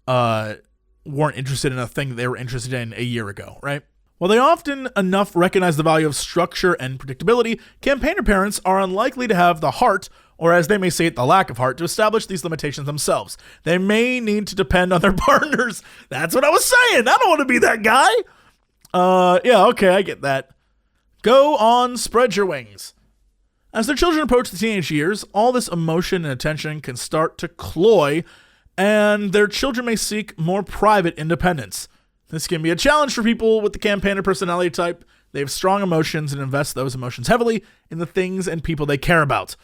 weren't interested in a thing that they were interested in a year ago, right? While they often enough recognize the value of structure and predictability, campaigner parents are unlikely to have the heart, or as they may say it, the lack of heart, to establish these limitations themselves. They may need to depend on their partners. That's what I was saying. I don't want to be that guy. Yeah, okay, I get that. Go on, spread your wings. As their children approach the teenage years, all this emotion and attention can start to cloy, and their children may seek more private independence. This can be a challenge for people with the campaigner personality type. They have strong emotions and invest those emotions heavily in the things and people they care about.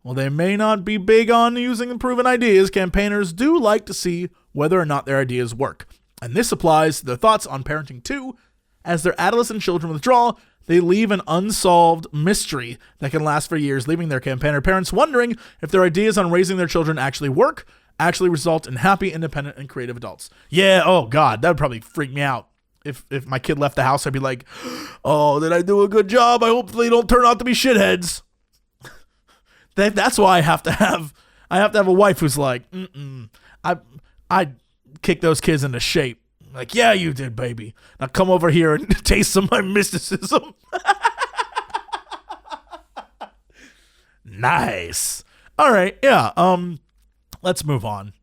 While they may not be big on using proven ideas, campaigners do like to see whether or not their ideas work. And this applies to their thoughts on parenting too. As their adolescent children withdraw, they leave an unsolved mystery that can last for years, leaving their campaigner parents wondering if their ideas on raising their children actually work, actually result in happy, independent, and creative adults. Yeah, oh God, that would probably freak me out. If my kid left the house, I'd be like, oh, did I do a good job? I hope they don't turn out to be shitheads. That's why I have to have a wife who's like, I kick those kids into shape. Like, yeah, you did, baby. Now come over here and taste some of my mysticism. Nice. All right, yeah. Let's move on.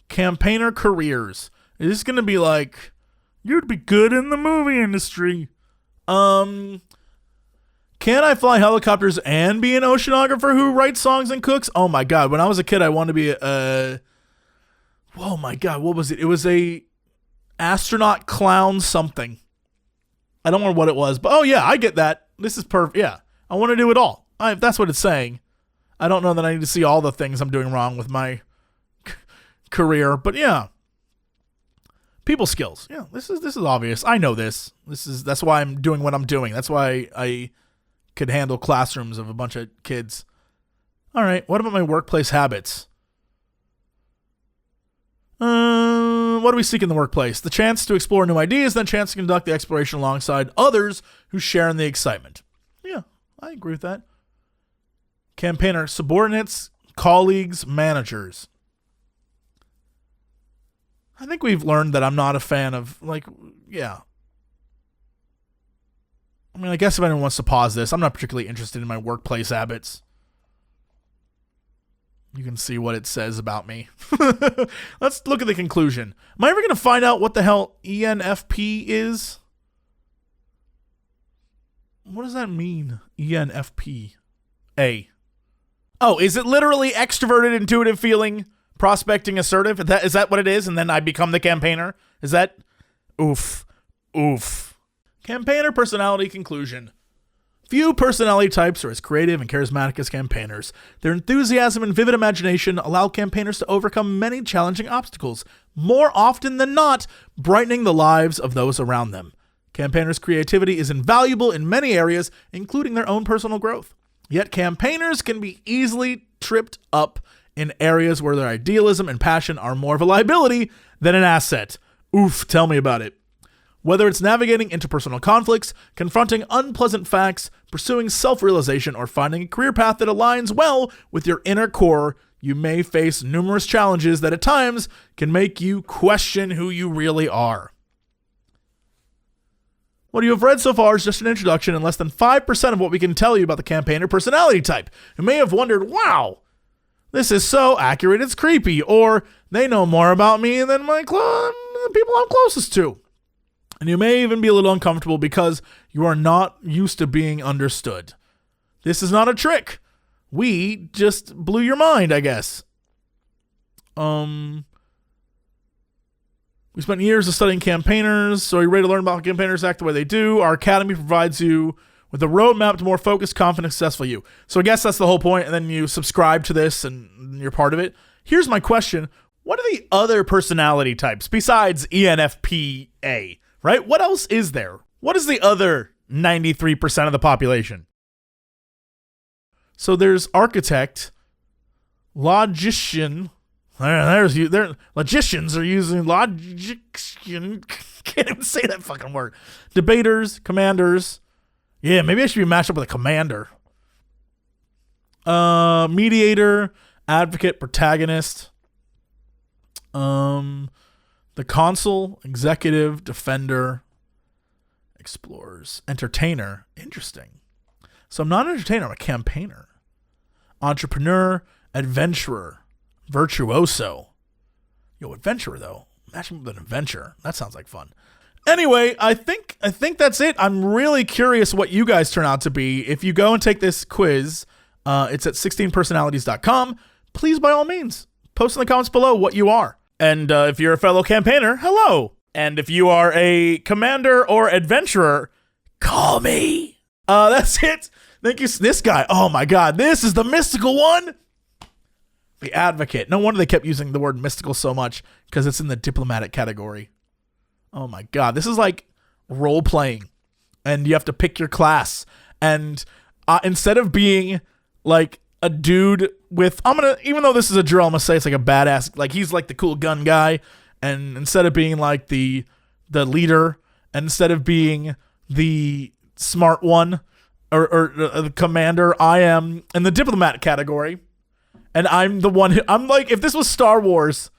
Campaigner careers. Is this gonna be like, you'd be good in the movie industry? Can I fly helicopters and be an oceanographer who writes songs and cooks? Oh my God. When I was a kid, I wanted to be oh my God, what was it? It was a astronaut clown something. I don't know what it was, but oh yeah, I get that. This is perfect. Yeah, I want to do it all. If that's what it's saying. I don't know that I need to see all the things I'm doing wrong with my career, but yeah. People skills. Yeah, this is obvious. I know this. That's why I'm doing what I'm doing. That's why I could handle classrooms of a bunch of kids. All right, what about my workplace habits? What do we seek in the workplace? The chance to explore new ideas, then chance to conduct the exploration alongside others who share in the excitement. Yeah, I agree with that. Campaigner, subordinates, colleagues, managers. I think we've learned that I'm not a fan of, yeah. I mean, I guess if anyone wants to pause this, I'm not particularly interested in my workplace habits. You can see what it says about me. Let's look at the conclusion. Am I ever going to find out what the hell ENFP is? What does that mean? ENFP. A. Oh, is it literally extroverted, intuitive feeling, prospecting, assertive? Is that what it is? And then I become the campaigner? Is that? Oof. Campaigner personality conclusion. Few personality types are as creative and charismatic as campaigners. Their enthusiasm and vivid imagination allow campaigners to overcome many challenging obstacles, more often than not, brightening the lives of those around them. Campaigners' creativity is invaluable in many areas, including their own personal growth. Yet campaigners can be easily tripped up in areas where their idealism and passion are more of a liability than an asset. Oof, tell me about it. Whether it's navigating interpersonal conflicts, confronting unpleasant facts, pursuing self-realization, or finding a career path that aligns well with your inner core, you may face numerous challenges that at times can make you question who you really are. What you have read so far is just an introduction and less than 5% of what we can tell you about the campaigner personality type. You may have wondered, wow, this is so accurate it's creepy, or they know more about me than the people I'm closest to. And you may even be a little uncomfortable because you are not used to being understood. This is not a trick. We just blew your mind, I guess. We spent years of studying campaigners, so are you ready to learn about how campaigners act the way they do? Our academy provides you with a roadmap to more focused, confident, successful you. So I guess that's the whole point, and then you subscribe to this and you're part of it. Here's my question. What are the other personality types besides ENFPA? Right? What else is there? What is the other 93% of the population? So there's architect, logician. Logicians are using logician. Can't even say that fucking word. Debaters, commanders. Yeah, maybe I should be matched up with a commander. Mediator, advocate, protagonist. The consul, executive, defender, explorers, entertainer. Interesting. So I'm not an entertainer, I'm a campaigner. Entrepreneur, adventurer, virtuoso. Yo, adventurer though. Imagine with an adventure. That sounds like fun. Anyway, I think that's it. I'm really curious what you guys turn out to be. If you go and take this quiz, it's at 16personalities.com. Please, by all means, post in the comments below what you are. And if you're a fellow campaigner, hello. And if you are a commander or adventurer, call me. That's it. Thank you. This guy. Oh my God. This is the mystical one. The advocate. No wonder they kept using the word mystical so much, because it's in the diplomatic category. Oh my God. This is like role playing, and you have to pick your class. And instead of being like a dude with, even though this is a drill, I'm gonna say it's like a badass, like he's like the cool gun guy, and instead of being like the leader, and instead of being the smart one or the commander, I am in the diplomat category, and I'm the one I'm like, if this was Star Wars,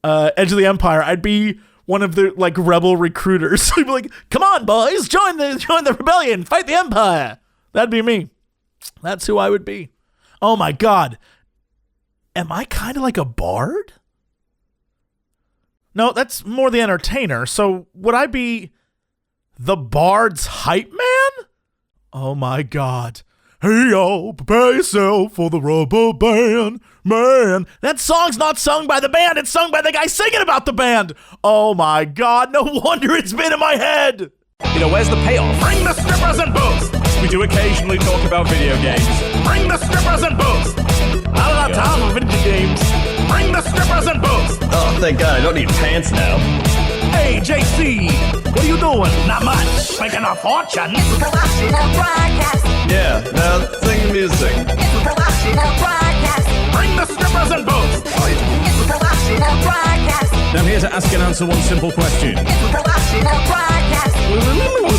Edge of the Empire, I'd be one of the like rebel recruiters. I'd be like, come on boys, join the rebellion, fight the Empire. That'd be me. That's who I would be. Oh my God. Am I kind of like a bard? No, that's more the entertainer. So would I be the bard's hype man? Oh my God. Hey y'all, prepare yourself for the rubber band, man. That song's not sung by the band, it's sung by the guy singing about the band. Oh my God, no wonder it's been in my head. You know, where's the payoff? Bring the strippers and booze. we do occasionally talk about video games. Bring the strippers and booze. Out of the time of video games. Bring the strippers and booze. Oh, thank God, I don't need pants now. Hey, JC, what are you doing? Not much. Making a fortune. It's a promotional broadcast. Yeah, now sing the music. It's a promotional broadcast. Bring the strippers and booze. It's a promotional broadcast. I'm here to ask and answer one simple question. It's a promotional broadcast.